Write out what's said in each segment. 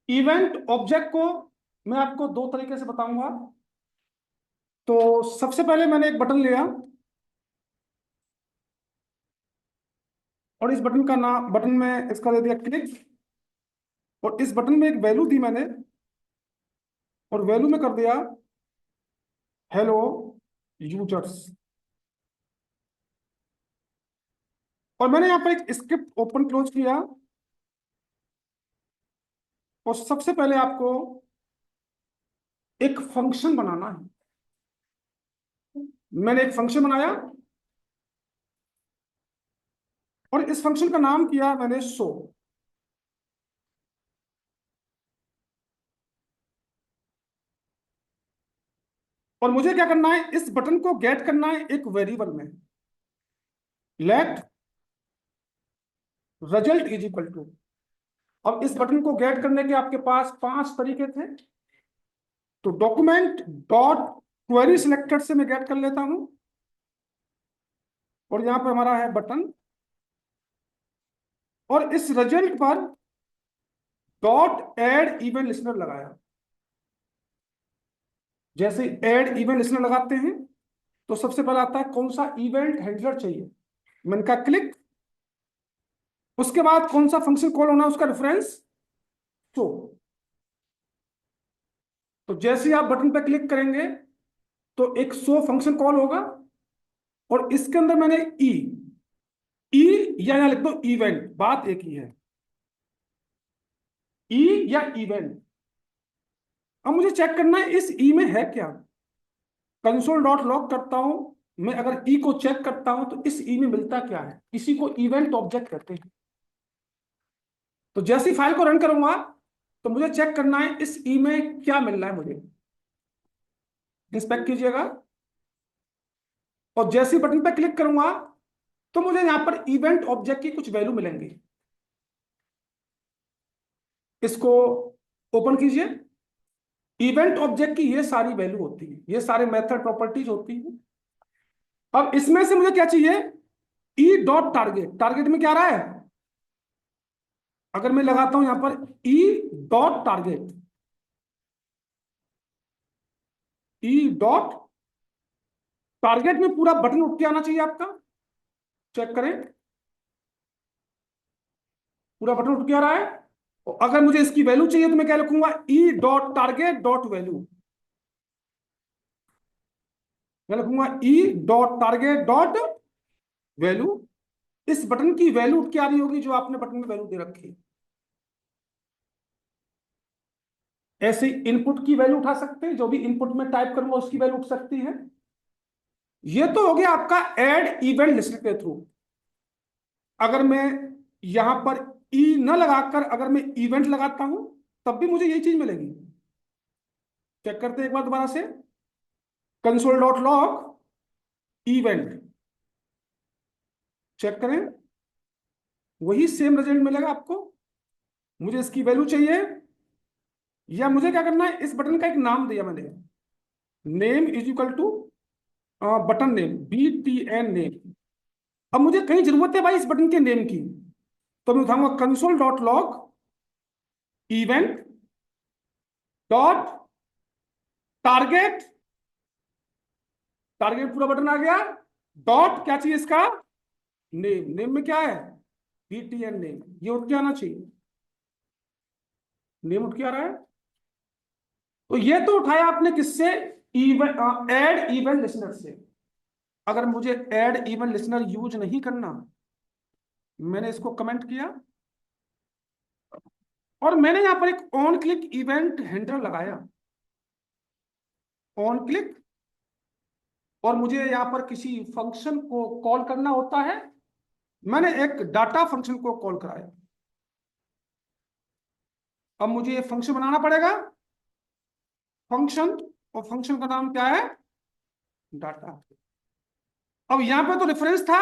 Event object को मैं आपको दो तरीके से बताऊंगा। तो सबसे पहले मैंने एक बटन लिया और इस बटन का नाम, बटन में इसका दे दिया क्लिक, और इस बटन में एक वैल्यू दी मैंने, और वैल्यू में कर दिया हेलो यूजर्स। और मैंने यहाँ पर एक स्क्रिप्ट ओपन क्लोज किया, और सबसे पहले आपको एक फंक्शन बनाना है। मैंने एक फंक्शन बनाया और इस फंक्शन का नाम किया मैंने शो। और मुझे क्या करना है, इस बटन को गेट करना है एक वेरिएबल में। Let result is equal to. अब इस बटन को गेट करने के आपके पास 5 तरीके थे। तो डॉक्यूमेंट डॉट क्वेरी सिलेक्टेड से मैं गेट कर लेता हूं, और यहां पर हमारा है बटन, और इस रिजल्ट पर डॉट एड इवेंट लिसनर लगाया। जैसे एड इवेंट लिसनर लगाते हैं तो सबसे पहले आता है कौन सा इवेंट हैंडलर चाहिए, मैंने कहा क्लिक। उसके बाद कौन सा फंक्शन कॉल होना है उसका रेफरेंस शो। तो जैसे ही आप बटन पर क्लिक करेंगे तो एक शो फंक्शन कॉल होगा, और इसके अंदर मैंने ई ई या लिख दो इवेंट, बात एक ही है, ई या इवेंट। अब मुझे चेक करना है इस ई में है क्या। कंसोल डॉट लॉग करता हूं, मैं अगर ई को चेक करता हूं तो इस ई में मिलता क्या है, इसी को इवेंट ऑब्जेक्ट कहते हैं। तो जैसी फाइल को रन करूंगा तो मुझे चेक करना है इस ई में क्या मिल रहा है मुझे। इंस्पेक्ट कीजिएगा, और जैसी बटन पर क्लिक करूंगा तो मुझे यहां पर इवेंट ऑब्जेक्ट की कुछ वैल्यू मिलेंगी। इसको ओपन कीजिए। इवेंट ऑब्जेक्ट की ये सारी वैल्यू होती है, ये सारे मेथड प्रॉपर्टीज होती है। अब इसमें से मुझे क्या चाहिए, ई डॉट टारगेट। टारगेट में क्या रहा है, अगर मैं लगाता हूं यहां पर E dot target, E dot target में पूरा बटन उठ के आना चाहिए आपका। चेक करें, पूरा बटन उठ के आ रहा है। और अगर मुझे इसकी वैल्यू चाहिए तो मैं क्या लिखूंगा, E dot target dot value. मैं लिखूंगा E dot target dot value. इस बटन की वैल्यू उठ के आ रही होगी जो आपने बटन में वैल्यू दे रखी है। ऐसे इनपुट की वैल्यू उठा सकते हैं, जो भी इनपुट में टाइप करूंगा उसकी वैल्यू उठ सकती है। ये तो हो गया आपका एड इवेंट लिस्ट के थ्रू। अगर मैं यहां पर ई न लगाकर अगर मैं इवेंट लगाता हूं तब भी मुझे यही चीज मिलेगी। चेक करते हैं एक बार दोबारा से, console dot log event, check करें, वही सेम रिजल्ट मिलेगा आपको। मुझे इसकी वैल्यू चाहिए, या मुझे क्या करना है, इस बटन का एक नाम दिया मैंने, name is equal to button name, BTN name. अब मुझे कहीं जरूरत है भाई इस बटन के नेम की, तो मैं उठाऊंगा console dot log event dot target. Target पूरा बटन आ गया, डॉट क्या चाहिए इसका, नेम। नेम में क्या है, BTN नेम। ये उठ के आना चाहिए, नेम उठ के आ रहा है। तो ये तो उठाया आपने किससे, इवेंट एड इवेंट लिसनर से। अगर मुझे एड इवेंट लिसनर यूज नहीं करना, मैंने इसको कमेंट किया, और मैंने यहां पर एक ऑन क्लिक इवेंट हैंडलर लगाया, ऑन क्लिक। और मुझे यहां पर किसी फंक्शन को कॉल करना होता है, मैंने एक डाटा फंक्शन को कॉल कराया। अब मुझे ये फंक्शन बनाना पड़ेगा, फंक्शन, और फंक्शन का नाम क्या है, डाटा। अब यहां पे तो रेफरेंस था,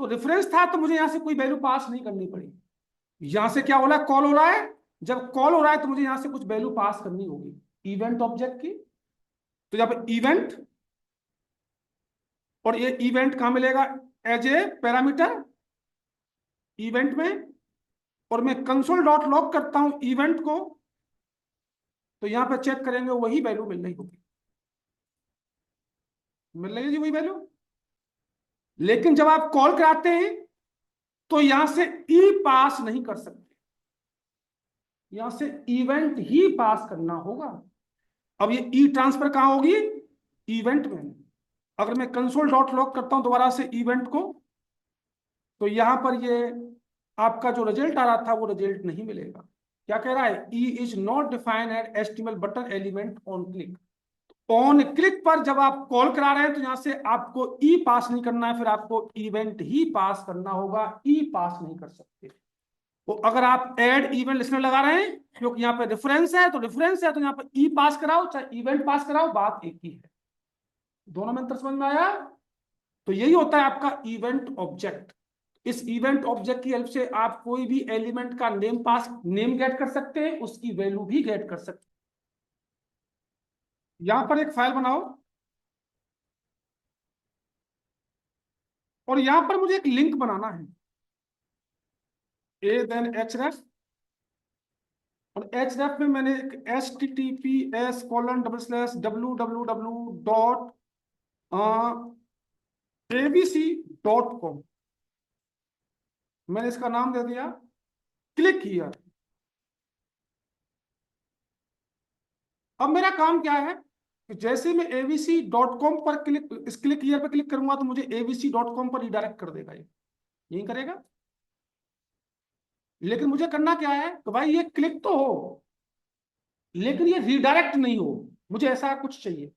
तो रेफरेंस था तो मुझे यहां से कोई वैल्यू पास नहीं करनी पड़ी। यहां से क्या हो रहा है, कॉल हो रहा है। जब कॉल हो रहा है तो मुझे यहां से कुछ वैल्यू पास करनी होगी इवेंट ऑब्जेक्ट की। तो यहां पर इवेंट, और ये इवेंट कहां मिलेगा, एज ए पैरामीटर इवेंट में। और मैं कंसोल डॉट लॉग करता हूं इवेंट को, तो यहाँ पे चेक करेंगे वही वैल्यू मिल रही होगी, मिल रही है जी वही वैल्यू। लेकिन जब आप कॉल कराते हैं तो यहां से ई पास नहीं कर सकते, यहां से इवेंट ही पास करना होगा। अब ये ई ट्रांसफर कहां होगी, इवेंट में। अगर मैं कंसोल डॉट लॉग करता हूं दोबारा से इवेंट को, तो यहां पर ये आपका जो रिजल्ट आ रहा था वो रिजल्ट नहीं मिलेगा। क्या कह रहा है, E is not define at HTML button element on click. On click पर जब आप कॉल करा रहे हैं तो यहां से आपको ई पास नहीं करना है, फिर आपको इवेंट ही पास करना होगा, ई पास नहीं कर सकते। तो अगर आप ऐड इवेंट लिस्टनर लगा रहे हैं, क्योंकि यहाँ पे रेफरेंस है तो रेफरेंस है, तो यहाँ पे ई पास कराओ चाहे इवेंट पास कराओ, बात एक ही है। दोनों में अंतर समझ में आया। तो यही होता है आपका इवेंट ऑब्जेक्ट। इस इवेंट ऑब्जेक्ट की हेल्प से आप कोई भी एलिमेंट का नेम गेट कर सकते हैं, उसकी वैल्यू भी गेट कर सकते हैं। यहां पर एक फाइल बनाओ और यहां पर मुझे एक लिंक बनाना है, ए देन एच रेफ, और एच रेफ में मैंने एक https://www.abc.com, मैंने इसका नाम दे दिया क्लिक हियर। अब मेरा काम क्या है कि जैसे मैं abc.com पर क्लिक हियर पर क्लिक करूंगा तो मुझे abc.com पर रिडायरेक्ट कर देगा, ये यही करेगा। लेकिन मुझे करना क्या है कि भाई ये क्लिक तो हो लेकिन ये रिडायरेक्ट नहीं हो, मुझे ऐसा कुछ चाहिए।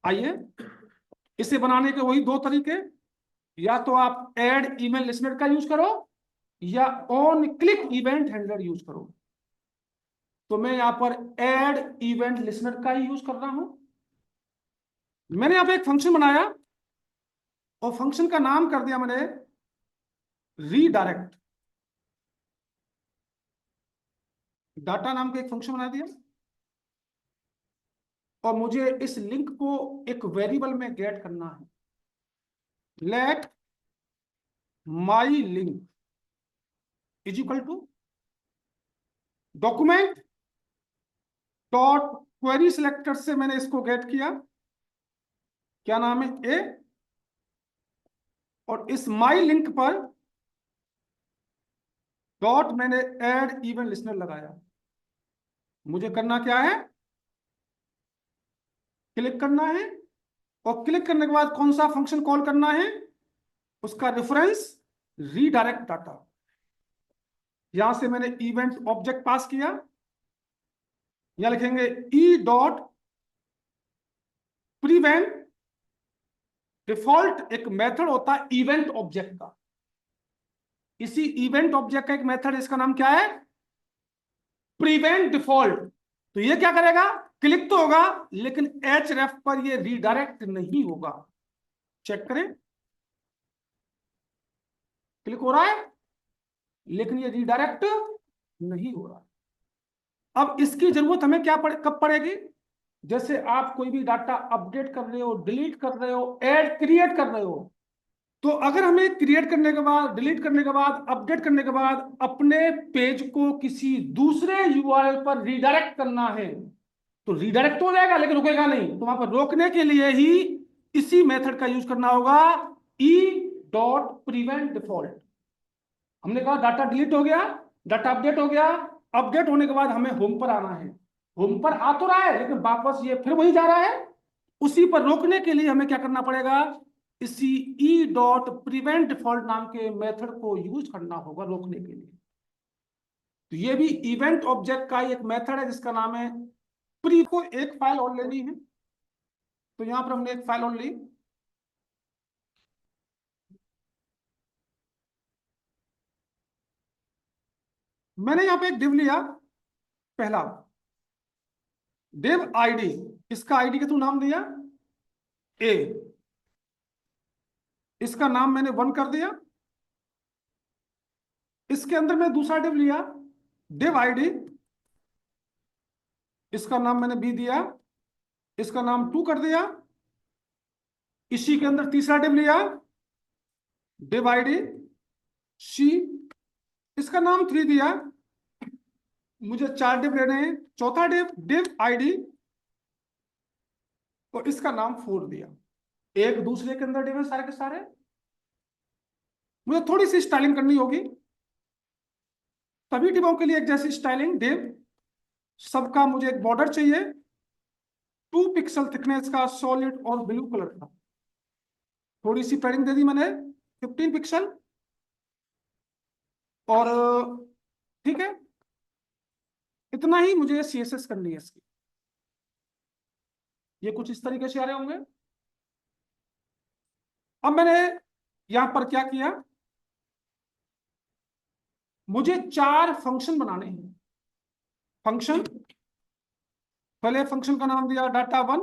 आइए, इसे बनाने के वही दो तरीके, या तो आप ऐड ईमेल लिसनर का यूज करो या on click event handler use करो। तो मैं यहां पर ऐड इवेंट लिसनर का ही यूज कर रहा हूं। मैंने यहां पे एक फंक्शन बनाया और फंक्शन का नाम कर दिया मैंने रीडायरेक्ट। डाटा नाम का एक फंक्शन बना दिया और मुझे इस लिंक को एक वेरिएबल में गेट करना है। Let my link is equal to document dot query selector से मैंने इसको गेट किया, क्या नाम है, ए, और इस माई लिंक पर डॉट मैंने ऐड इवेंट लिसनर लगाया। मुझे करना क्या है, क्लिक करना है, और क्लिक करने के बाद कौन सा फंक्शन कॉल करना है, उसका रेफरेंस रीडायरेक्ट डाटा। यहां से मैंने इवेंट ऑब्जेक्ट पास किया, यहां लिखेंगे ई डॉट प्रीवेंट। डिफॉल्ट एक मेथड होता है इवेंट ऑब्जेक्ट का, इसी इवेंट ऑब्जेक्ट का एक मेथड, इसका नाम क्या है, प्रीवेंट डिफॉल्ट। तो ये क्या करेगा, क्लिक तो होगा लेकिन एच रेफ पर ये रीडायरेक्ट नहीं होगा। चेक करें, क्लिक हो रहा है लेकिन ये रीडायरेक्ट नहीं हो रहा। अब इसकी जरूरत हमें कब पड़ेगी, जैसे आप कोई भी डाटा अपडेट कर रहे हो, डिलीट कर रहे हो, ऐड क्रिएट कर रहे हो, तो अगर हमें क्रिएट करने के बाद, डिलीट करने के बाद, अपडेट करने के बाद अपने पेज को किसी दूसरे यूआरएल पर रीडायरेक्ट करना है, तो रीडायरेक्ट तो हो जाएगा लेकिन रुकेगा नहीं। तो वहां पर रोकने के लिए ही इसी मेथड का यूज करना होगा, ई डॉट प्रिवेंट डिफॉल्ट। हमने कहा डाटा डिलीट हो गया, डाटा अपडेट हो गया, अपडेट होने के बाद हमें होम पर आना है, होम पर आ तो रहा है लेकिन वापस ये फिर वही जा रहा है। उसी पर रोकने के लिए हमें क्या करना पड़ेगा, इसी ई डॉट प्रिवेंट डिफॉल्ट नाम के मेथड को यूज करना होगा रोकने के लिए। तो ये भी इवेंट ऑब्जेक्ट का एक मेथड है जिसका नाम है प्री। को एक फाइल और लेनी है, तो यहां पर हमने एक फाइल और ली। मैंने यहां पे एक डिव लिया, पहला डिव आईडी, इसका आईडी का तू नाम दिया ए, इसका नाम मैंने 1 कर दिया। इसके अंदर मैं दूसरा डिव लिया, डिव आईडी, इसका नाम मैंने बी दिया, इसका नाम 2 कर दिया। इसी के अंदर तीसरा डिव लिया, डिव आईडी सी, इसका नाम 3 दिया। मुझे 4 डिव लेने हैं। चौथा डिव, डिव आईडी, और इसका नाम 4 दिया। एक दूसरे के अंदर डिव है सारे के सारे। मुझे थोड़ी सी स्टाइलिंग करनी होगी। सभी डिवों के लिए एक जैसी स्टाइलिंग डिव, सबका मुझे एक बॉर्डर चाहिए 2 पिक्सल थिकनेस का, सॉलिड और ब्लू कलर का। थोड़ी सी पैडिंग दे दी मैंने, 15 पिक्सल। और ठीक है, इतना ही मुझे सीएसएस करनी है इसकी। ये कुछ इस तरीके से आ रहे होंगे। अब मैंने यहां पर क्या किया, मुझे 4 फंक्शन बनाने हैं। फंक्शन, पहले फंक्शन का नाम दिया डाटा 1,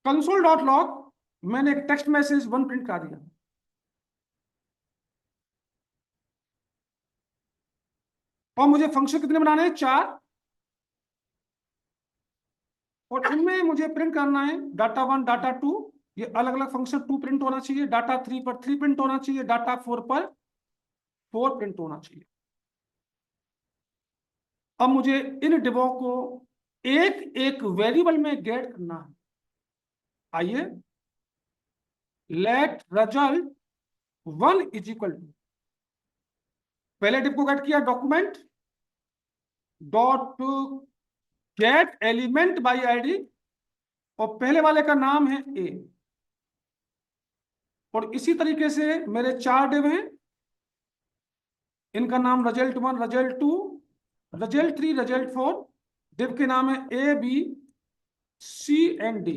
कंसोल डॉट लॉग, मैंने एक टेक्स्ट मैसेज 1 प्रिंट कर दिया। और मुझे फंक्शन कितने बनाने हैं, 4। और इनमें मुझे प्रिंट करना है डाटा 1, डाटा 2, ये अलग अलग फंक्शन 2 प्रिंट होना चाहिए, डाटा 3 पर 3 प्रिंट होना चाहिए, डाटा 4 पर 4 प्रिंट होना चाहिए। अब मुझे इन डिबों को एक एक वेरिएबल में गेट करना है। आइए, let result 1 is equal to, पहले डिब को गेट किया document dot get element by ID, और पहले वाले का नाम है ए। और इसी तरीके से मेरे 4 डिव हैं, इनका नाम result 1, result 2, result 3, result 4। Div के नाम है ए, बी, सी एंड डी।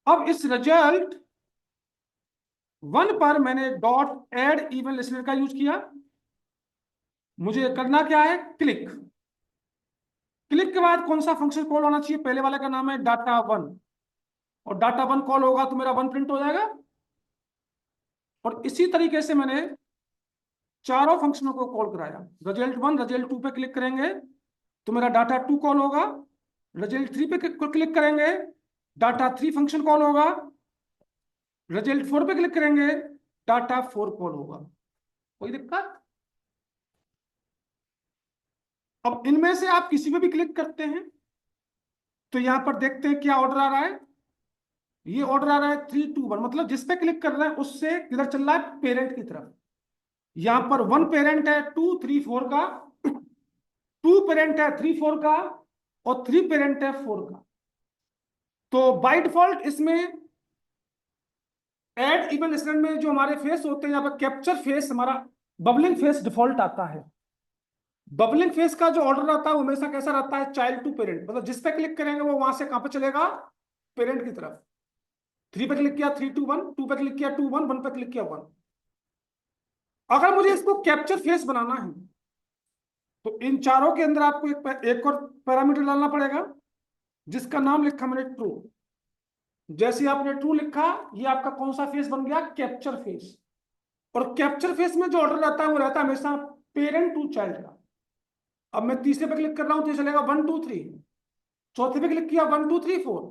अब इस रिजल्ट 1 पर मैंने डॉट एड इवन लिसनर का यूज किया। मुझे करना क्या है, क्लिक। क्लिक के बाद कौन सा फंक्शन कॉल होना चाहिए, पहले वाले का नाम है डाटा 1, और डाटा 1 कॉल होगा तो मेरा 1 प्रिंट हो जाएगा। और इसी तरीके से मैंने चारों फंक्शनों को कॉल कराया। रिजल्ट 1, रिजल्ट 2 पे क्लिक करेंगे तो मेरा डाटा 2 कॉल होगा। रिजल्ट 3 पे क्लिक करेंगे, डाटा 3 फंक्शन कॉल होगा। रिजल्ट 4 पे क्लिक करेंगे, डाटा 4 कॉल होगा। कोई दिक्कत? अब इनमें से आप किसी पे भी क्लिक करते हैं तो यहां पर देखते हैं क्या ऑर्डर आ रहा है। ये ऑर्डर आ रहा है 3, 2, 1, मतलब जिस पे क्लिक कर रहे हैं उससे किधर चल रहा है, पेरेंट की तरफ। यहां पर 1 पेरेंट है 2, 3, 4 का, 2 पेरेंट है 3, 4 का, और 3 पेरेंट है 4 का। तो बाय डिफॉल्ट इसमें एड इवन स्टैंड में जो हमारे फेस होते हैं, यहाँ पर कैप्चर फेस हमारा बबलिंग फेस डिफॉल्ट आता है। बबलिंग फेस का जो ऑर्डर आता है वो हमेशा कैसा रहता है, चाइल्ड टू पेरेंट, मतलब जिस पे क्लिक करेंगे वो वहां से कहां पे चलेगा, पेरेंट की तरफ। 3 पे क्लिक किया 3, 2, 1, 2 पे क्लिक किया 2, 1, 1 पे क्लिक किया 1। अगर मुझे इसको कैप्चर फेस बनाना है तो इन चारों के अंदर आपको एक और पैरामीटर डालना पड़ेगा, जिसका नाम लिखा मैंने ट्रू। जैसे आपने ट्रू लिखा, ये आपका कौन सा फेस बन गया, कैप्चर फेस। और कैप्चर फेस में जो ऑर्डर रहता है वो रहता है हमेशा पेरेंट टू चाइल्ड का। अब मैं तीसरे पे क्लिक कर रहा हूं तो ये चलेगा 1, 2, 3। चौथे पे क्लिक किया 1, 2, 3, 4।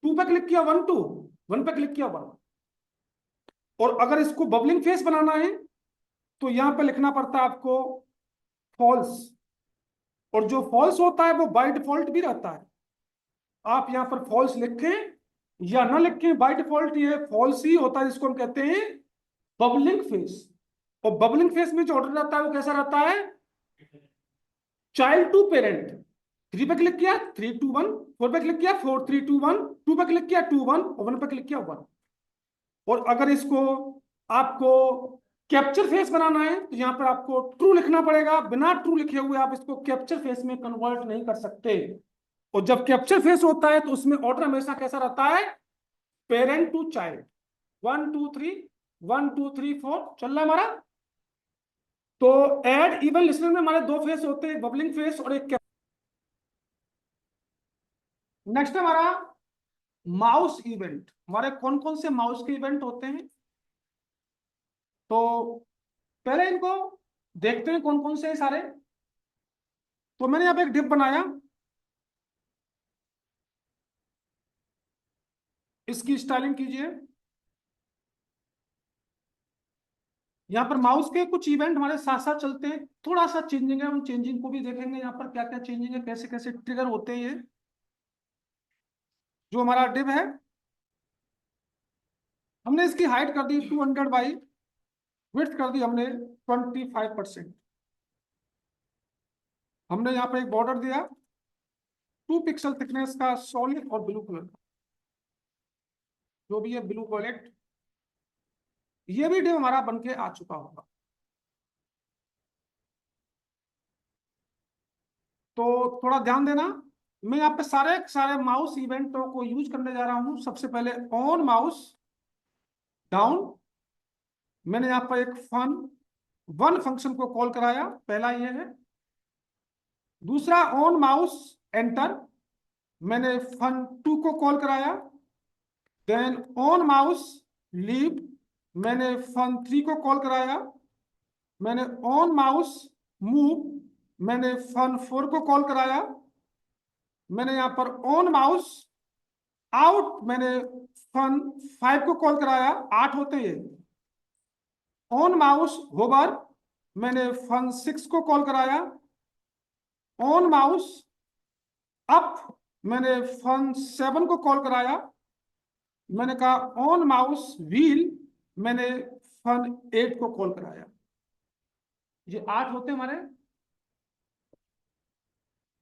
2 पे क्लिक किया 1, 2, 1 पे क्लिक किया 1। और अगर इसको बबलिंग फेस बनाना है तो यहां पे लिखना पड़ता है आपको फॉल्स। और जो फॉल्स होता है वो बाय डिफॉल्ट भी रहता है। आप यहां पर फॉल्स लिखें या ना लिखें, बाय डिफॉल्ट ये फॉल्स ही होता है, जिसको हम कहते हैं बबलिंग फेस। और बबलिंग फेस में जो ऑर्डर रहता है वो कैसा रहता है, चाइल्ड टू पेरेंट। 3 पे क्लिक किया 3, 2, 1, 4 पे क्लिक किया 4, 3, 2, 1, 2 पे क्लिक किया 2, 1, और 1 पे क्लिक किया 1। और अगर इसको आपको कैप्चर फेस बनाना है तो यहां पर आपको ट्रू लिखना पड़ेगा। बिना ट्रू लिखे हुए आप इसको कैप्चर फेस में कन्वर्ट नहीं कर सकते। और जब कैप्चर फेस होता है तो उसमें ऑर्डर हमेशा कैसा रहता है, पेरेंट टू चाइल्ड। 1, 2, 3, 1, 2, 3, 4 चल रहा है हमारा। तो एड इवन लिसनर में हमारे 2 फेस होते हैं, बबलिंग फेस और एक। नेक्स्ट हमारा माउस इवेंट। हमारे कौन कौन से माउस के इवेंट होते हैं, तो पहले इनको देखते हैं कौन कौन से हैं सारे। तो मैंने यहाँ पे एक डिप बनाया, इसकी स्टाइलिंग कीजिए। यहाँ पर माउस के कुछ इवेंट हमारे साथ साथ चलते हैं, थोड़ा सा चेंजिंग है, उन चेंजिंग को भी देखेंगे यहाँ पर क्या क्या चेंजिंग है, कैसे कैसे ट्रिगर होते हैं ये। जो हमारा डिव है, हमने इसकी हाइट कर दी 200 बाई विड्थ कर दी हमने 25%। हमने यहाँ पे एक बॉर्डर दिया 2 पिक्सल थिकनेस का सॉलिड और ब्लू कलर का, जो भी है ब्लू वॉलेट। ये भी डिव हमारा बनके आ चुका होगा। तो थोड़ा ध्यान देना, मैं यहाँ पे सारे सारे माउस इवेंटों को यूज करने जा रहा हूँ। सबसे पहले ऑन माउस डाउन, मैंने यहाँ पर एक फन वन फंक्शन को कॉल कराया, पहला ये है। दूसरा ऑन माउस एंटर, मैंने फन टू को कॉल कराया। देन ऑन माउस लीव, मैंने फन थ्री को कॉल कराया। मैंने ऑन माउस मूव, मैंने फन फोर को कॉल कराया। मैंने यहाँ पर ऑन माउस आउट, मैंने फन फाइव को कॉल कराया, 8 होते हैं। ऑन माउस होवर, मैंने फन सिक्स को कॉल कराया। ऑन माउस अप, मैंने फन सेवन को कॉल कराया। मैंने कहा ऑन माउस व्हील, मैंने फन एट को कॉल कराया। ये 8 होते हमारे।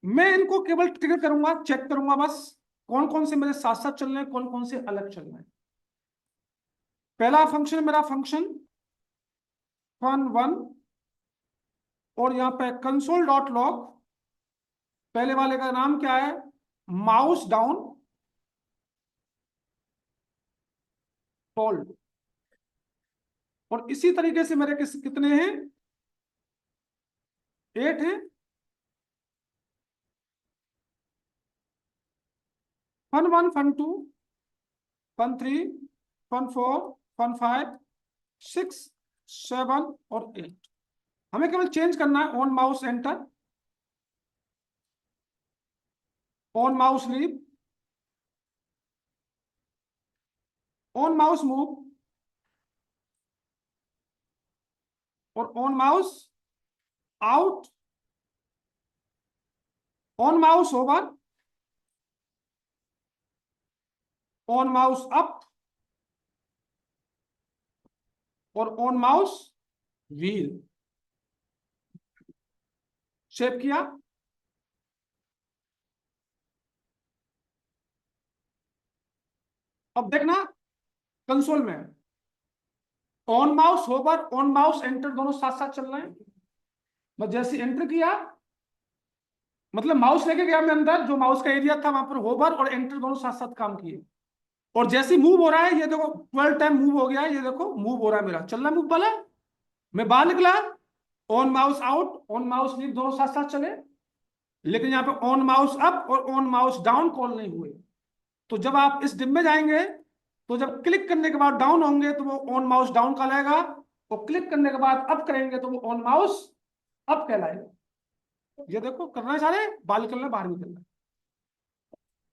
मैं इनको केवल ट्रिगर करूंगा, चेक करूंगा बस, कौन कौन से मेरे साथ साथ चल रहे हैं, कौन कौन से अलग चल रहे हैं। पहला फंक्शन मेरा फंक्शन फन वन, और यहां पे कंसोल डॉट लॉग, पहले वाले का नाम क्या है, माउस डाउन होल्ड। और इसी तरीके से मेरे कितने हैं, 8 हैं। Fun one, fun two, fun three, fun four, fun five, 6, 7 और 8। हमें केवल चेंज करना है, on mouse enter, on mouse leave, on mouse move, और on mouse out, on mouse over, on mouse up, और ऑन माउस व्हील। शेप किया। अब देखना कंसोल में on mouse hover, on mouse enter दोनों साथ साथ चल रहे हैं। मैं जैसे एंटर किया, मतलब माउस लेके गया मैं अंदर, जो माउस का एरिया था वहां पर होवर और एंटर दोनों साथ साथ काम किए। और जैसे मूव हो रहा है, ये देखो 12 टाइम मूव हो गया है, ये देखो मूव हो रहा है, मेरा चल रहा है मूव वाला। मैं बाहर निकला, on mouse out, on mouse leave दोनों साथ साथ चले। लेकिन यहाँ पे ऑन माउस अप और ऑन माउस डाउन कॉल नहीं हुए। तो जब आप इस डिम में जाएंगे, तो जब क्लिक करने के बाद डाउन होंगे तो वो ऑन माउस डाउन कहलाएगा, और क्लिक करने के बाद अप करेंगे तो वो ऑन माउस अप कहलाएगा। ये देखो करना है सारे, बाहर निकलना, बाहर निकलना।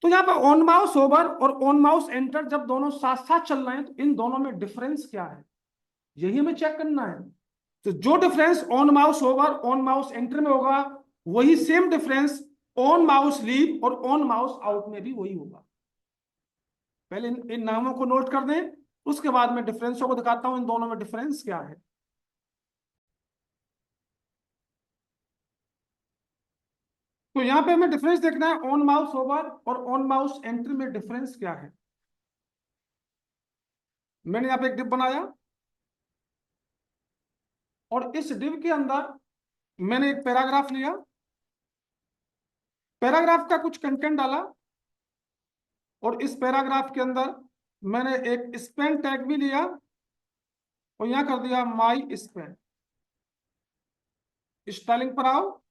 तो यहाँ पर ऑन माउस ओवर और ऑन माउस एंटर जब दोनों साथ साथ चल रहे हैं, तो इन दोनों में डिफरेंस क्या है, यही हमें चेक करना है। तो जो difference on mouse over on mouse enter में होगा, वही same difference on mouse leave और ऑन माउस आउट में भी वही होगा। पहले इन नामों को नोट कर दें, उसके बाद मैं डिफरेंसों को दिखाता हूं, इन दोनों में डिफरेंस क्या है। तो यहाँ पे हमें डिफरेंस देखना है, ऑन माउस ओवर और ऑन माउस एंटर में डिफरेंस क्या है। मैंने यहाँ पे एक डिव बनाया, और इस डिव के अंदर मैंने एक पैराग्राफ लिया, पैराग्राफ का कुछ कंटेंट डाला, और इस पैराग्राफ के अंदर मैंने एक स्पेन टैग भी लिया, और यहां कर दिया माई स्पेन। स्टाइलिंग पर आओ,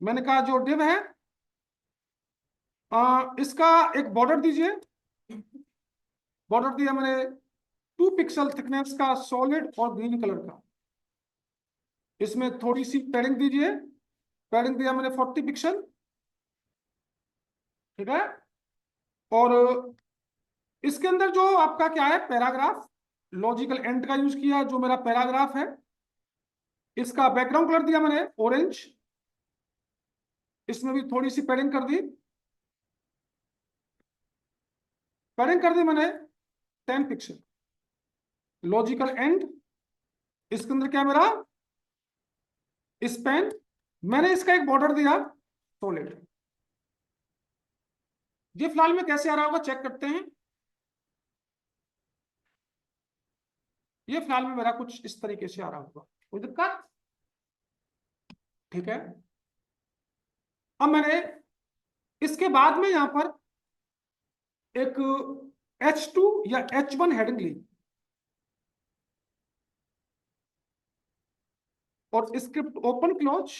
मैंने कहा जो डिव है इसका एक बॉर्डर दीजिए। बॉर्डर दिया मैंने 2 पिक्सल थिकनेस का सॉलिड और ग्रीन कलर का। इसमें थोड़ी सी पैडिंग दीजिए, पैडिंग दिया मैंने 40 पिक्सल, ठीक है। और इसके अंदर जो आपका क्या है पैराग्राफ, लॉजिकल एंड का यूज किया जो मेरा पैराग्राफ है। इसका बैकग्राउंड कलर दिया मैंने ऑरेंज, इसमें भी थोड़ी सी पैडिंग कर दी, पैडिंग कर दी मैंने 10 पिक्सल। लॉजिकल एंड, इसके अंदर क्या मेरा स्पेन, मैंने इसका एक बॉर्डर दिया सॉलिड। ये फिलहाल में कैसे आ रहा होगा चेक करते हैं। ये फिलहाल में मेरा कुछ इस तरीके से आ रहा होगा, कोई दिक्कत? ठीक है। अब मैंने इसके बाद में यहां पर एक H2 या H1 हेडिंग ली और स्क्रिप्ट ओपन क्लोज,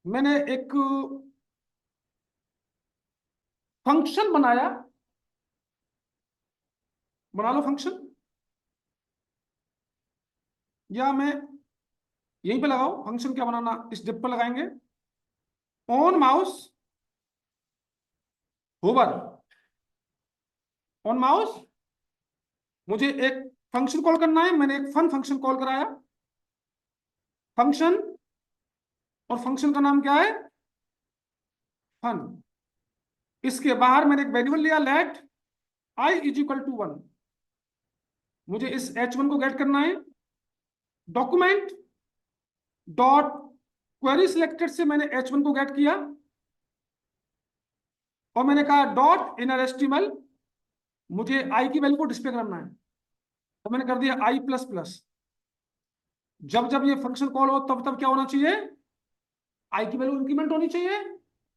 मैंने एक फंक्शन बनाया। बना लो फंक्शन, या मैं यहीं पे लगाओ फंक्शन। क्या बनाना, इस डिप पर लगाएंगे। On mouse hover, on mouse मुझे एक फंक्शन कॉल करना है। मैंने एक फन फंक्शन कॉल कराया, फंक्शन, और फंक्शन का नाम क्या है, फन। इसके बाहर मैंने एक वेरिएबल लिया let I is equal to 1। मुझे इस H1 को गेट करना है। डॉक्यूमेंट डॉट क्वेरी सिलेक्टेड से मैंने H1 को गेट किया और मैंने कहा डॉट इनर एचटीएमएल, मुझे आई की वैल्यू को डिस्प्ले करना है, तो मैंने कर दिया आई प्लस प्लस। जब जब ये फंक्शन कॉल हो तब तब क्या होना चाहिए, आई की वैल्यू इंक्रीमेंट होनी चाहिए।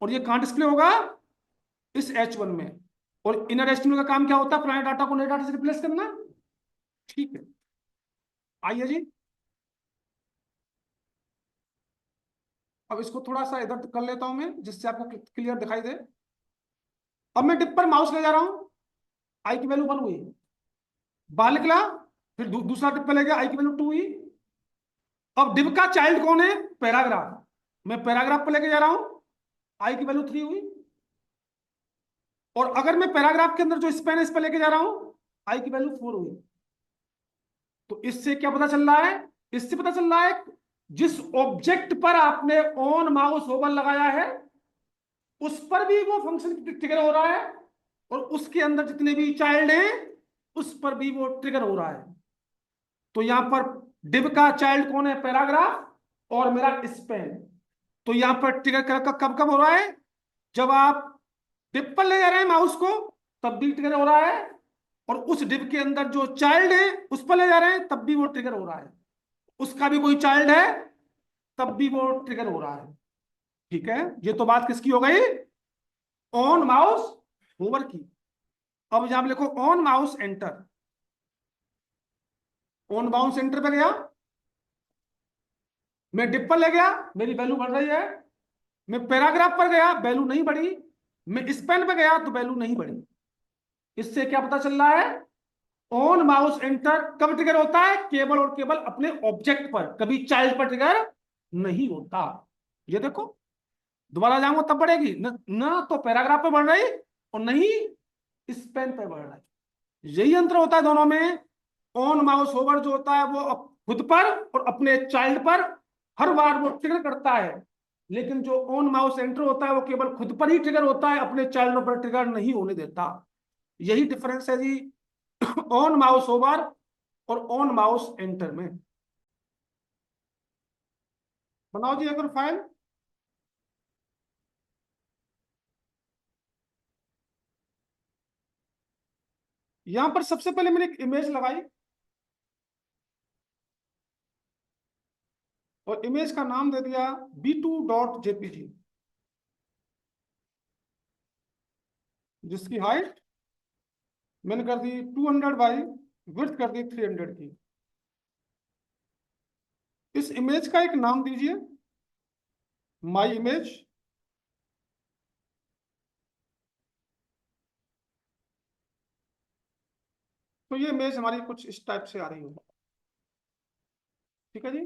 और ये कहां डिस्प्ले होगा, इस H1 में। और इनर एचटीएमएल का काम क्या होता है, पुराने डाटा को नए डाटा से रिप्लेस करना। ठीक है, आइए जी। अब इसको थोड़ा सा इधर कर लेता हूं मैं, जिससे आपको क्लियर दिखाई दे। अब मैं टिप पर माउस ले जा रहा हूं, आई की वैल्यू 1 हुई, बाहर निकला, फिर दूसरा टिप पे ले गया, आई की वैल्यू 2 हुई। अब डिव का चाइल्ड कौन है, पैराग्राफ। मैं पैराग्राफ पे लेके जा रहा हूं, आई की वैल्यू 3 हुई। और अगर मैं पैराग्राफ के अंदर जो स्पेन है इस पे लेके जा रहा हूं, आई की वैल्यू 4 हुई। तो इससे क्या पता चल रहा है, इससे पता चल रहा है जिस ऑब्जेक्ट पर आपने ऑन माउस ओवर लगाया है उस पर भी वो फंक्शन ट्रिगर हो रहा है, और उसके अंदर जितने भी चाइल्ड हैं उस पर भी वो ट्रिगर हो रहा है। तो यहां पर डिव का चाइल्ड कौन है, पैराग्राफ और मेरा स्पेन। तो यहां पर ट्रिगर कब कब हो रहा है, जब आप डिव पर ले जा रहे हैं माउस को तब भी ट्रिगर हो रहा है, और उस डिव के अंदर जो चाइल्ड है उस पर ले जा रहे हैं तब भी वो ट्रिगर हो रहा है। उसका भी कोई चाइल्ड है तब भी वो ट्रिगर हो रहा है। ठीक है, ये तो बात किसकी हो गई, ऑन माउस होवर की। अब यहां पे लिखो on mouse enter. On mouse enter पे गया, मैं डिप पर ले गया, मेरी वैल्यू बढ़ रही है। मैं पैराग्राफ पर गया, वैल्यू नहीं बढ़ी। मैं स्पेन पे गया तो वैल्यू नहीं बढ़ी। इससे क्या पता चल रहा है, ऑन माउस एंटर कब ट्रिगर होता है, केवल और केवल अपने ऑब्जेक्ट पर, कभी चाइल्ड पर ट्रिगर नहीं होता। ये देखो, दोबारा जाऊंगा तब बढ़ेगी ना तो पैराग्राफ पे बढ़ रही और नहीं स्पेन पे बढ़ रही। यही अंतर होता है दोनों में। ऑन माउस ओवर जो होता है वो खुद पर और अपने चाइल्ड पर हर बार वो ट्रिगर करता है, लेकिन जो ऑन माउस एंटर होता है वो केवल खुद पर ही ट्रिगर होता है, अपने चाइल्ड पर ट्रिगर नहीं होने देता। यही डिफरेंस है जी ऑन माउस ओवर और ऑन माउस एंटर में। बनाओ जी अगर फाइल। यहां पर सबसे पहले मैंने एक इमेज लगाई और इमेज का नाम दे दिया b2.jpg, जिसकी हाइट मैंने कर दी 200 बाई विड्थ कर दी 300 की। इस इमेज का एक नाम दीजिए माई इमेज। तो ये इमेज हमारी कुछ इस टाइप से आ रही होगी। ठीक है जी।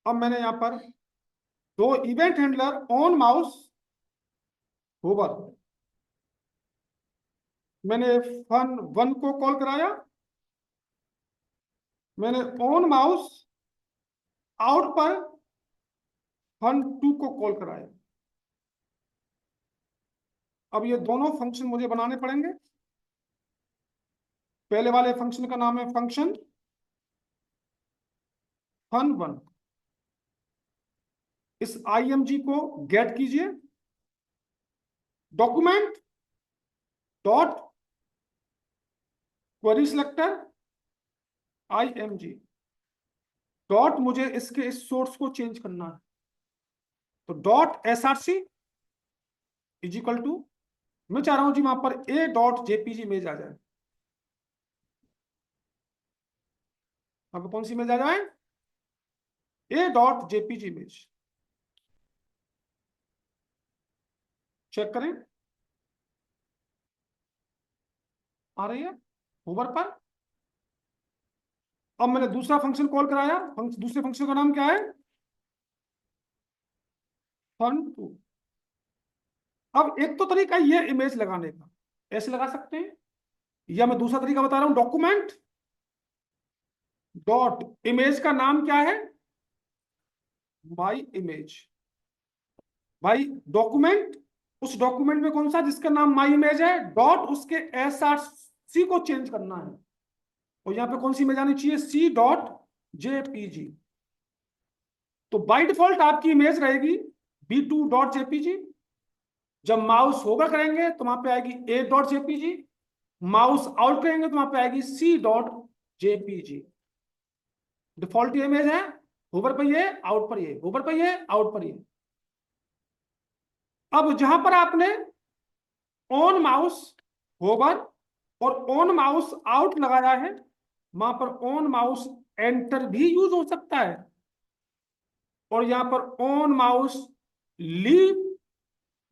अब मैंने यहां पर दो event handler on mouse hover, मैंने फन वन को कॉल कराया, मैंने ऑन माउस आउट पर फन टू को कॉल कराया। अब ये दोनों फंक्शन मुझे बनाने पड़ेंगे। पहले वाले फंक्शन का नाम है फंक्शन फन वन। इस आईएमजी को गेट कीजिए, document dot query selector IMG dot, मुझे इसके इस सोर्स को चेंज करना है, तो dot SRC is equal to, मैं चाह रहा हूं जी वहां पर ए डॉट जेपीजी इमेज आ जाए। वहां पर कौन सी इमेज आ जाए? A dot JPG image. Check करें, आ रही है होवर पर। अब मैंने दूसरा फंक्शन कॉल कराया, दूसरे फंक्शन का नाम क्या है? Fun two. अब एक तो तरीका ये इमेज लगाने का, ऐसे लगा सकते हैं, या मैं दूसरा तरीका बता रहा हूं, डॉक्यूमेंट डॉट इमेज का नाम क्या है? My image. भाई डॉक्यूमेंट, उस डॉक्यूमेंट में कौन सा जिसका नाम माई इमेज है, डॉट उसके एसआरसी को चेंज करना है, और यहां पे कौन सी इमेज आनी चाहिए? C dot JPG. तो बाय डिफॉल्ट आपकी इमेज रहेगी b2.jpg। जब माउस होवर करेंगे तो वहां पे आएगी a.jpg, माउस आउट करेंगे तो वहां पे आएगी c.jpg। डिफॉल्ट इमेज है, होवर पर ये, आउट पर ये, होवर पर ये, आउट पर ये। अब जहां पर आपने ऑन माउस होवर और ऑन माउस आउट लगाया है, वहां पर ऑन माउस एंटर भी यूज हो सकता है, और यहां पर ऑन माउस लीव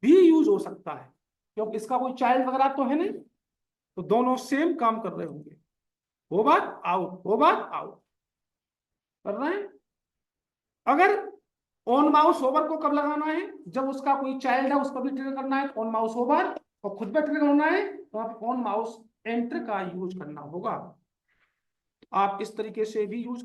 भी यूज हो सकता है, क्योंकि इसका कोई चाइल्ड वगैरह तो है नहीं, तो दोनों सेम काम कर रहे होंगे। होवर आउट, होवर आउट कर रहे हैं। अगर ऑन माउस होवर को कब लगाना है? जब उसका कोई चाइल्ड है, उसको भी ट्रिगर करना है ऑन माउस होवर, और खुद पे ट्रिगर होना है तो आप ऑन माउस एंटर का यूज करना होगा। आप इस तरीके से भी यूज